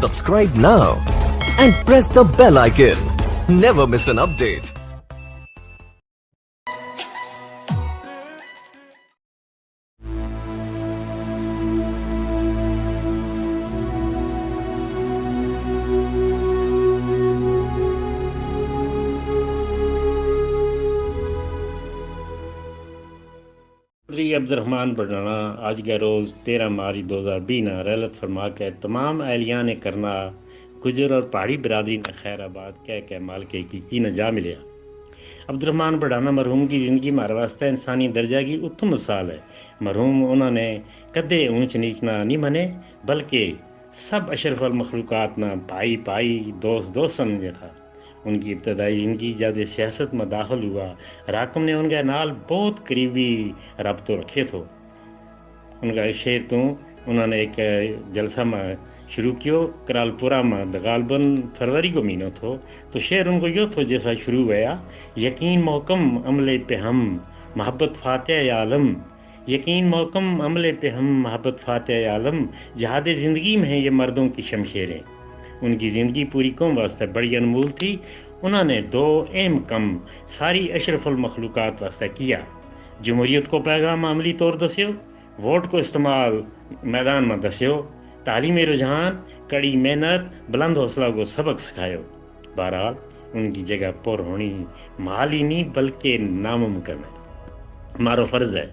Subscribe now and press the bell icon. Never miss an update. Abdul Rahman بڑھانا آج کا روز 13 مارچ 2020 رحلت فرما کے تمام اہلیان کرنا گجر اور پہاڑی برادری نے خیر آباد کہہ مال کے کی نجا ملیا۔ عبدالرحمن بڑھانا مرحوم کی زندگی ہمارے واسطے انسانی درجہ کی اتم مثال ہے۔ مرحوم انہوں نے کدے اونچ نیچ نہ نہیں منے، بلکہ سب اشرف المخلوقات نہ بھائی دوست سمجھے تھا۔ ان کی ابتدائی زندگی جب سیاست میں داخل ہوا، راکم نے ان کے نال بہت قریبی رابطوں رکھے تھو۔ ان کا شعر تو انہوں نے ایک جلسہ میں شروع کیو کرالپورہ میں غالباً فروری کو مہینہ تھو، تو شعر ان کو یہ تھو جیسا شروع ہوا: یقین محکم عملے پہ ہم محبت فاتح عالم، یقین محکم عملے پہ ہم محبت فاتح عالم، جہاد زندگی میں ہیں یہ مردوں کی شمشیریں۔ ان کی زندگی پوری قوم واسطے بڑی انمول تھی۔ انہوں نے 2 اہم کم ساری اشرف المخلوقات واسطے کیا: جمہوریت کو پیغام عملی طور دسیو، ووٹ کو استعمال میدان میں دسیو، تعلیمی رجحان، کڑی محنت، بلند حوصلہ کو سبق سکھایو۔ بہرحال ان کی جگہ پر ہونی محال ہی نہیں بلکہ ناممکن ہے۔ ہمارا فرض ہے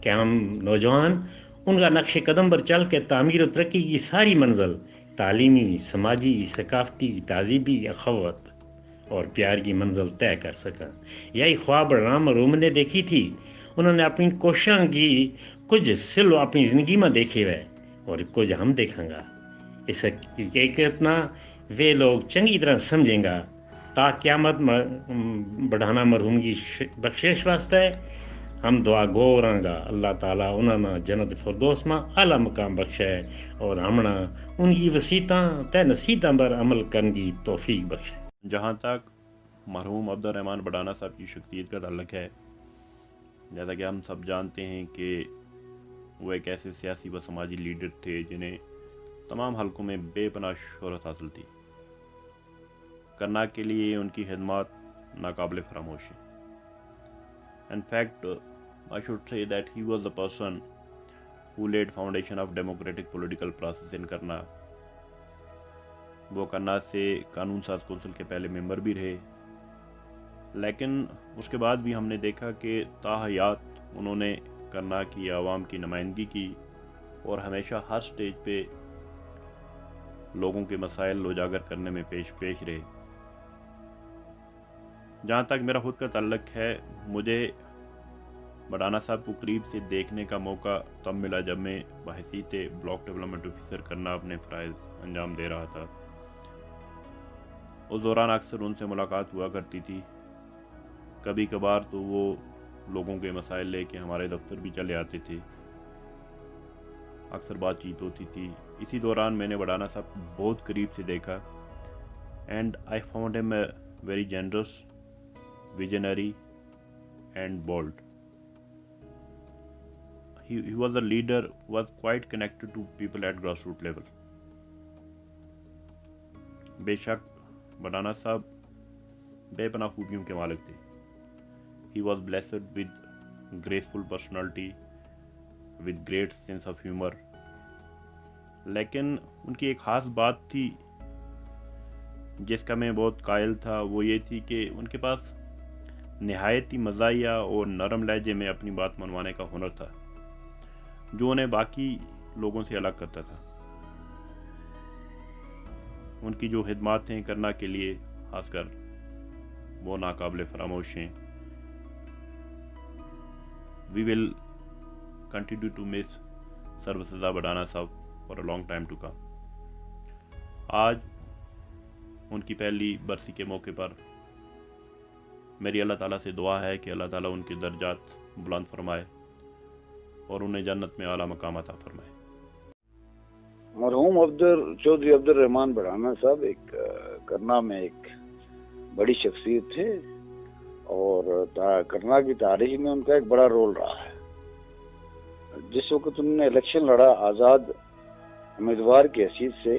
کہ ہم نوجوان ان کا نقش قدم پر چل کے تعمیر و ترقی کی ساری منزل، تعلیمی، سماجی، ثقافتی، تہذیبی، اخوت اور پیار کی منزل طے کر سکیں۔ یہی خواب رام روم نے دیکھی تھی۔ انہوں نے اپنی کوششوں کی کچھ سلو اپنی زندگی میں دیکھے ہوئے اور کچھ ہم دیکھیں گا۔ اس حقیقت نہ وہ لوگ چنگی طرح سمجھیں گا تا قیامت بڑھانا مرحوم کی بخشش واسطے ہم دعا گو رہاں گا اللہ تعالیٰ انہوں نے جنت فردوس میں اعلیٰ مقام بخشے اور ہمنا ان کی وسیعتاں تے نصیحتاں پر عمل کرنے کی توفیق بخشے۔ جہاں تک مرحوم عبدالرحمن بڑھانا صاحب کی شخصیت کا تعلق ہے، جیسا کہ ہم سب جانتے ہیں کہ وہ ایک ایسے سیاسی و سماجی لیڈر تھے جنہیں تمام حلقوں میں بے پناہ شہرت حاصل تھی۔ کرنا کے لیے ان کی خدمات ناقابل فراموش ہیں۔ In fact, I should say that he was the person who laid foundation of democratic political process in کرنا۔ وہ کرنا سے قانون ساز کونسل کے پہلے ممبر بھی رہے، لیکن اس کے بعد بھی ہم نے دیکھا کہ تاحیات انہوں نے کرنا کی عوام کی نمائندگی کی اور ہمیشہ ہر سٹیج پہ لوگوں کے مسائل اجاگر کرنے میں پیش رہے۔ جہاں تک میرا خود کا تعلق ہے، مجھے بڑھانا صاحب کو قریب سے دیکھنے کا موقع تب ملا جب میں بحیثیت بلاک ڈیولپمنٹ آفیسر کرنا اپنے فرائض انجام دے رہا تھا۔ اس دوران اکثر ان سے ملاقات ہوا کرتی تھی۔ کبھی کبھار تو وہ لوگوں کے مسائل لے کے ہمارے دفتر بھی چلے آتے تھے، اکثر بات چیت ہوتی تھی۔ اسی دوران میں نے بڑھانا صاحب کو بہت قریب سے دیکھا اینڈ آئی فاؤنڈ ہم a very generous, visionary and bold. He was a leader who was quite connected to people at grassroots level. بے شک بڑھانا صاحب بے پناہ خوبیوں کے مالک تھے۔ He was blessed with graceful personality, with great sense of humor. لیکن ان کی ایک خاص بات تھی جس کا میں بہت قائل تھا، وہ یہ تھی کہ ان کے پاس نہایتی مزاحیہ اور نرم لہجے میں اپنی بات منوانے کا ہنر تھا، جو انہیں باقی لوگوں سے الگ کرتا تھا۔ ان کی جو خدمات ہیں کرنا کے لیے خاص کر وہ ناقابل فراموش ہیں۔ We will continue to miss سرورسزا بڑھانا صاحب for a long time to come۔ آج ان کی پہلی برسی کے موقع پر میری اللہ تعالیٰ سے دعا ہے کہ اللہ تعالیٰ ان کے درجات بلند فرمائے اور انہیں جنت میں اعلیٰ مقام عطا فرمائے۔ مرحوم چودھری عبدالرحمن بڑھانا صاحب ایک کرنا میں ایک بڑی شخصیت تھے اور کرنا کی تاریخ میں ان کا ایک بڑا رول رہا ہے۔ جس وقت انہوں نے الیکشن لڑا آزاد امیدوار کی حیثیت سے،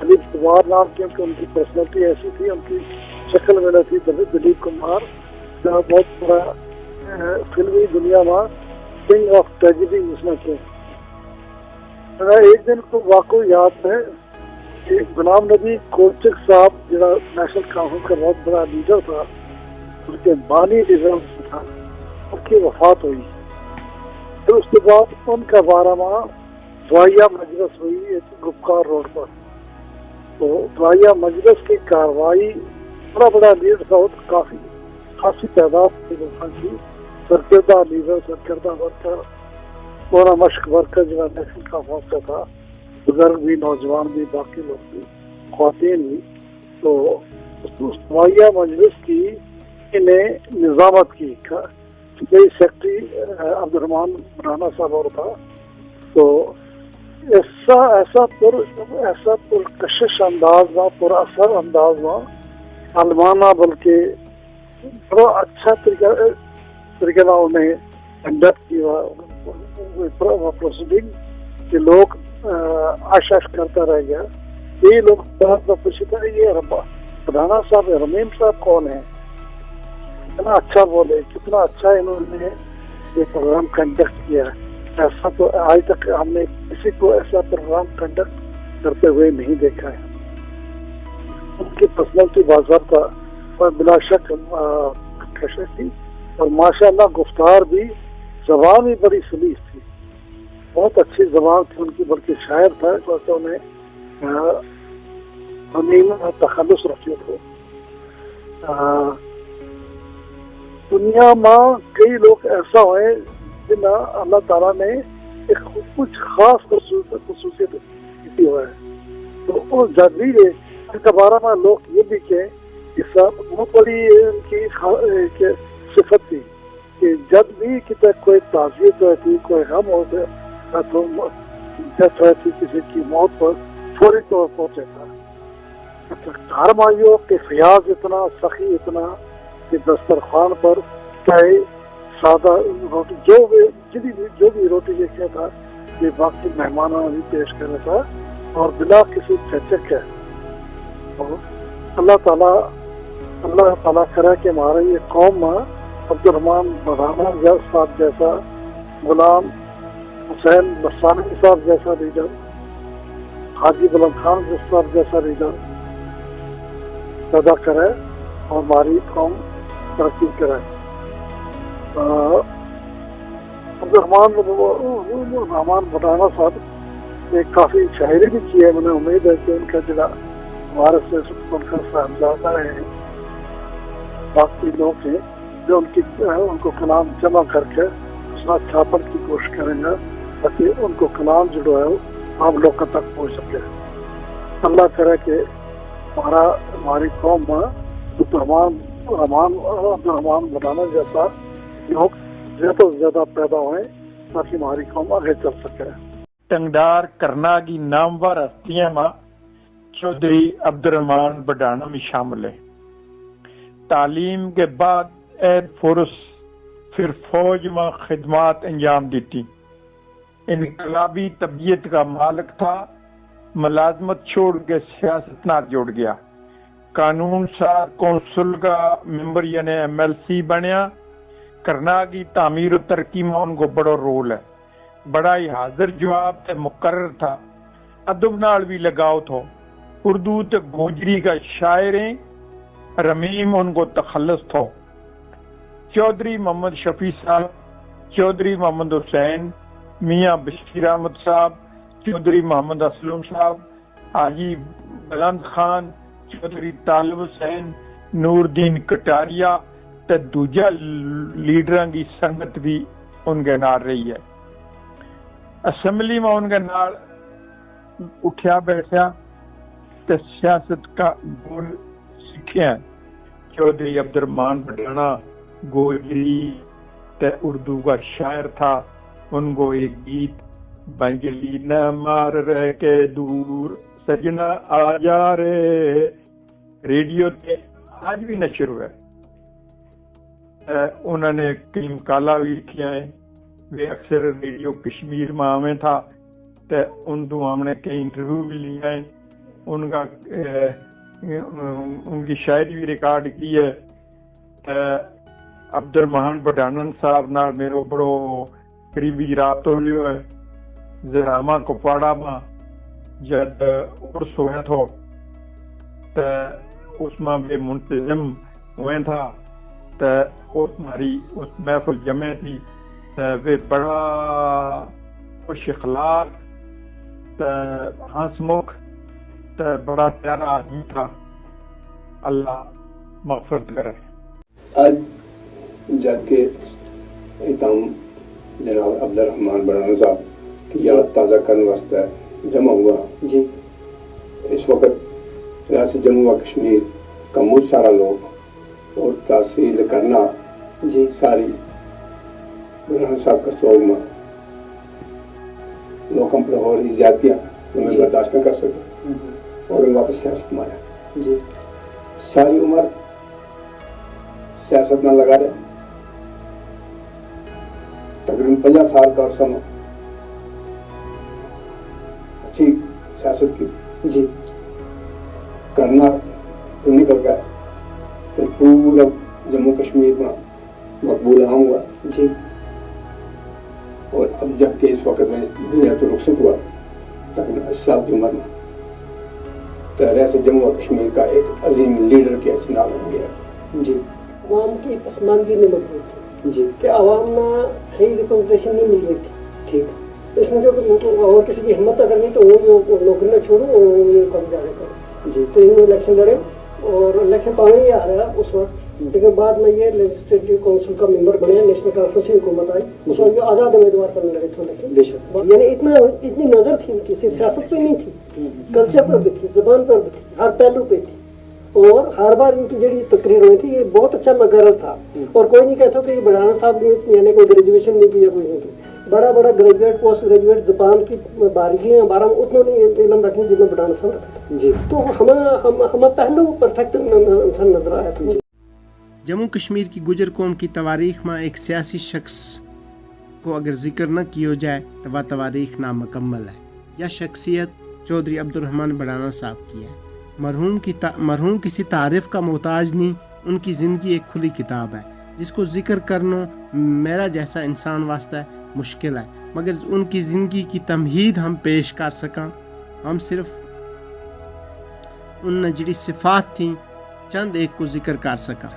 دلیپ کمار نام کیونکہ ان کی پرسنالٹی ایسی تھی، ان کی شکل میں نہ تھی دلیپ کمار، جو بہت بڑا فلمی دنیا میں کنگ آف ٹریجڈی اس میں تھے. ایک دن کو واقع یاد ہے کہ غلام نبی کولچک صاحب جو نیشنل کانفرنس کا بہت بڑا لیڈر تھا، ان کے بانی لیڈر تھا، ان کی وفات ہوئی. پھر اس کے بعد ان کا 12واں دعائیہ مجلس ہوئی گپکار روڈ پر. تو دعائیہ مجلس کی کاروائی بڑا بڑا لیڈر تھا، کافی خاصی تعداد کی کی سرکردہ لیڈر، سرکردہ ورکر، پورا مشق ورکر جو نیشنل کانفرنس کا تھا، بزرگ بھی، نوجوان بھی، باقی لوگ بھی، خواتین بھی. تو اس دعائیہ مجلس کی انہیں نظامت کی سیکرٹری عبد الرحمان رانا صاحب اور تھا. تو ایسا پرکشش انداز میں، پر اثر انداز میں، عالمانہ بلکہ بڑا اچھا طریقے میں انہیں کنڈکٹ کیا پروسیڈنگ کہ لوگ آش کرتا رہ گیا. یہ لوگ پوچھے تھے یہ رانا صاحب رمیم صاحب کون ہیں، کتنا اچھا بولے، کتنا اچھا انہوں نے یہ پروگرام کنڈکٹ کیا. ایسا تو آج تک ہم نے کسی کو ایسا پروگرام کنڈکٹ کرتے ہوئے نہیں دیکھا ہے. ان کی پرسنالٹی باضابطہ اور بلا شک کشش تھی، اور ماشاء اللہ گفتار بھی، زبان بھی بڑی سلیس تھی، بہت اچھی زبان تھی ان کی. بلکہ شاعر تھا، جیسے انہیں تخلص رکھے تھے. دنیا میں کئی لوگ ایسا ہوئے جن اللہ تعالیٰ نے ایک کچھ خاص خصوصیت کی ہوئے. تو وہ جدید ان کے بارے میں لوگ یہ بھی کہ سب بہت بڑی ان کی صفت تھی کہ جب بھی کتنے کوئی تعزیت ہوتی، کوئی غم ہوتا تو ڈیتھ ہوتی، کسی کی موت پر فوری طور پر پہنچے تھا. گھر مائیوں کے فیاض اتنا، سخی اتنا کہ دسترخوان پر چاہے سادہ روٹی جو بھی روٹی دیکھا تھا یہ باقی مہمانوں بھی پیش کرنا تھا، اور بلا کسی چچک ہے. اللہ تعالیٰ کرے کہ ہمارے یہ قوم میں عبد الرحمان رانا صاحب جیسا، غلام حسین لسانی صاحب جیسا لیڈر، حاجی بلند خان صاحب جیسا لیڈر پیدا کرے اور ہماری قوم ترقی کرے. عبد الرحمان بٹانا صاحب نے کافی شاعری بھی کی ہے. مجھے امید ہے کہ ان کا ضلع ہمارے سے ان کا صاحبزادہ ہیں، باقی لوگ ہیں جو ان کو کلام جمع کر کے اس میں چھاپن کی کوشش کریں گے تاکہ ان کو کلام جو ہے عام لوگوں تک پہنچ سکے. اللہ کرے کہ ہماری قوم میں عبد الرحمان بٹانا جیسا لوگ زیادہ سے زیادہ پیدا ہوئے تاکہ ہماری قوم آگے چل سکے. ٹنگڈار کرنا کی نامور ہستیاں میں چودھری عبد الرحمان بڈانا بھی شامل ہے. تعلیم کے بعد ایئر فورس، پھر فوج میں خدمات انجام دیتی. انقلابی طبیعت کا مالک تھا، ملازمت چھوڑ کے سیاست نہ جڑ گیا. قانون ساز کونسل کا ممبر یعنی MLC بنیا. کرنا کی تعمیر و ترقی میں ان کو بڑا رول ہے. بڑا ہی حاضر جواب تے مقرر تھا. ادب نال بھی لگاؤ تھو. اردو تے گوجری کا شاعر ہیں. رمیم ان کو تخلص تھو. چودھری محمد شفیع صاحب، چودھری محمد حسین، میاں بشیر احمد صاحب، چودھری محمد اسلم صاحب، حاجی بلند خان، چودھری طالب حسین، نور الدین کٹاریا تے دوجا لیڈراں کی سنگت بھی ان کے نال رہی ہے. اسمبلی میں ان کے نال اٹھیا بیٹھا تے سیاست کا گول سیکھیا. چودھری عبد الرحمان بڈانا گوجری تے اردو کا شاعر تھا. ان کو ایک گیت بنجلی نہ مار رہ کے دور سجنا آ جا رے ریڈیو تے آج بھی نشر ہوئے. انہوں نے کئی مقالہ بھی لکھیا ہے. وہ اکثر ریڈیو کشمیر میں آمیں تھا تے ان تو ہم نے کئی انٹرویو بھی لیا ہے. ان کا ان کی شاعری بھی ریکارڈ کی ہے. عبد الرحمان بڈھانن صاحب نال میرو بڑو قریبی رابطہ ہوئے ہے. زراما کپواڑا میں جد عرس ہوئے تھو تو اس میں بھی منتظم ہوئے تھا. تو اس ہماری اس محفل جمع تھی تو وہ بڑا خوش اخلاق تو ہنس مکھ تو بڑا پیارا آدمی تھا. اللہ مغفرت کرے. آج جب کہ اتم جناب عبد الرحمان بڈھانا صاحب کی یاد تازہ کرنے واسطے جمع ہوا جی. اس وقت ریاست جموں و کشمیر کا بہت سارا لوگ اور تحصیل کرنا جی ساری بڈھانا صاحب کا سوگ میں لوگوں پر ہو رہی زیادتیاں میں برداشت نہ کر سکے اور واپس سیاست میں آیا جی. ساری عمر سیاست نہ لگا رہے, تقریباً 50 سال کا عرصہ میں اچھی سیاست کی جی کرنا تو نکل گیا. تو پورا جموں کشمیر میں مقبول عام ہوا جی. اور اب جب کہ اس وقت میں دنیا تو رخصت ہوا تقریباً 80 سال کی عمر میں تو ریاست جموں و کشمیر کا ایک عظیم لیڈر کے حیثیت ہو گیا جی. عوام کی پسماندگی میں مضبوط تھی جی کہ عوام میں صحیح ریپرزنٹیشن نہیں مل رہی تھی. ٹھیک اس میں جو اور کسی کی ہمت اگر نہیں تو وہ نوکری نہ چھوڑو اور یہ کام جانے کرو جی. تو انہوں نے الیکشن لڑے اور الیکشن پانے ہی آ رہا اس وقت. لیکن بعد میں یہ لیجسلیٹو کونسل کا ممبر بنے, نیشنل کانفرنس کی حکومت آئی, اس وقت جو آزاد امیدوار کرنے لگے تھے. یعنی اتنی نظر تھی ان کی صرف سیاست پہ نہیں تھی, کلچر پر بھی تھی, زبان پر بھی تھی, ہر پہلو پہ تھی. اور ہر بار ان کی جڑی تقریر ہوئی تھی یہ بہت اچھا مقرر تھا. اور کوئی نہیں کہتا کہ یہ بڈھانا صاحب نے یعنی کوئی گریجویشن نہیں کی یا کوئی نہیں کی. بڑا بڑا گریجویٹ پوسٹ گریجویٹ زبان کی باریکیاں بارہ اتنا نہیں علم رکھنے جتنا بڈھانا صاحب رکھا جی. تو ہمیں پہلو پرفیکٹ انسان نظر آیا تھا. جموں کشمیر کی گجر قوم کی تواریخ میں ایک سیاسی شخص کو اگر ذکر نہ کیا جائے تو وہ تواریخ نامکمل ہے. یہ شخصیت چودھری عبد الرحمان بڈھانا صاحب کی ہے. مرحوم کسی تعریف کا محتاج نہیں. ان کی زندگی ایک کھلی کتاب ہے جس کو ذکر کرنا میرا جیسا انسان واسطہ مشکل ہے, مگر ان کی زندگی کی تمہید ہم پیش کر سکاں. ہم صرف ان جڑی صفات تھیں چند ایک کو ذکر کر سکاں.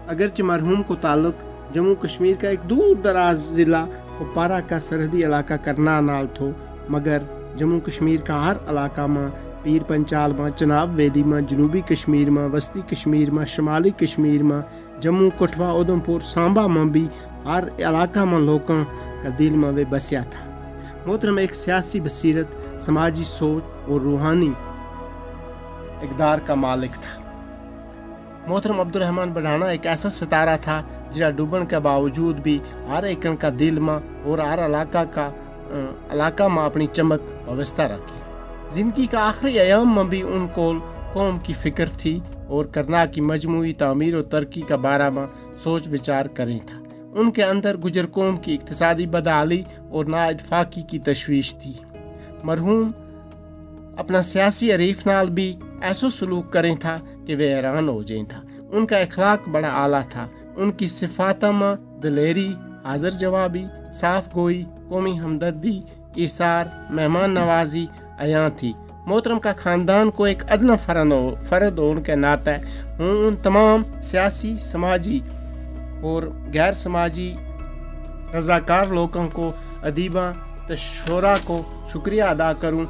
اگرچہ مرحوم کو تعلق جموں کشمیر کا ایک دور دراز ضلع کپوارہ کا سرحدی علاقہ کرنال نال تھو, مگر جموں کشمیر کا ہر علاقہ میں پیر پنچال میں, چناب ویلی میں, جنوبی کشمیر میں, وسطی کشمیر میں, شمالی کشمیر میں, جموں کٹھوا ادھم پور سانبا میں بھی ہر علاقہ میں لوگوں کا دل میں وہ بسیا تھا. محترم ایک سیاسی بصیرت, سماجی سوچ اور روحانی اقدار کا مالک تھا. محترم عبد الرحمان بڈھانا ایک ایسا ستارہ تھا جہاں ڈوبن کے باوجود بھی ہر ایکن کا دل میں اور ہر علاقہ میں اپنی چمک وابستہ رکھے. زندگی کا آخری ایام میں بھی ان کو قوم کی فکر تھی اور کرنا کی مجموعی تعمیر و ترقی کا بارے میں سوچ وچار کریں تھا. ان کے اندر گجر قوم کی اقتصادی بدحالی اور نااتفاقی کی تشویش تھی. مرحوم اپنا سیاسی عریف نال بھی ایسا سلوک کریں تھا کہ وہ حیران ہو جائیں تھا. ان کا اخلاق بڑا اعلیٰ تھا. ان کی صفات میں دلیری, حاضر جوابی, صاف گوئی, قومی ہمدردی, ایثار, مہمان نوازی عیاں تھی. محترم کا خاندان کو ایک ادنا فرد ہونے کے ناطے ان تمام سیاسی, سماجی اور غیر سماجی رضاکار لوگوں کو, ادیباں شعراء کو شکریہ ادا کروں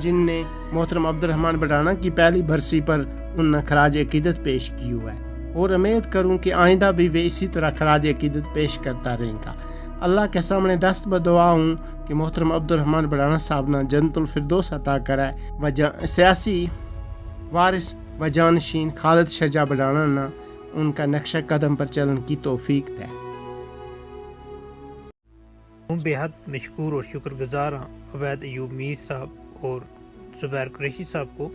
جن نے محترم عبد الرحمان بڈھانا کی پہلی برسی پر ان خراج عقیدت پیش کی ہوا ہے, اور امید کروں کہ آئندہ بھی وہ اسی طرح خراج عقیدت پیش کرتا رہے گا. اللہ کے سامنے دست بدعا ہوں کہ محترم عبد الرحمان بڈھانا صاحب نے جنت الفردوس عطا کرائے. سیاسی وارث و جانشین خالد شجاع بڈھانا نے ان کا نقشہ قدم پر چلن کی توفیق دے. بے حد مشکور اور شکر گزار ہوں عبید ایوب میر صاحب اور زبیر قریشی صاحب کو,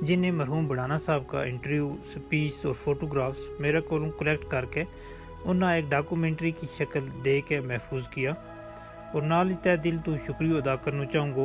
جن نے مرحوم بڈھانا صاحب کا انٹرویو, سپیچ اور فوٹوگرافس میرے کو کلیکٹ کر کے انہاں ایک ڈاکومنٹری کی شکل دے کے محفوظ کیا. اور نال ہی تہ دل تو شکریہ ادا کرنا چاہوں گا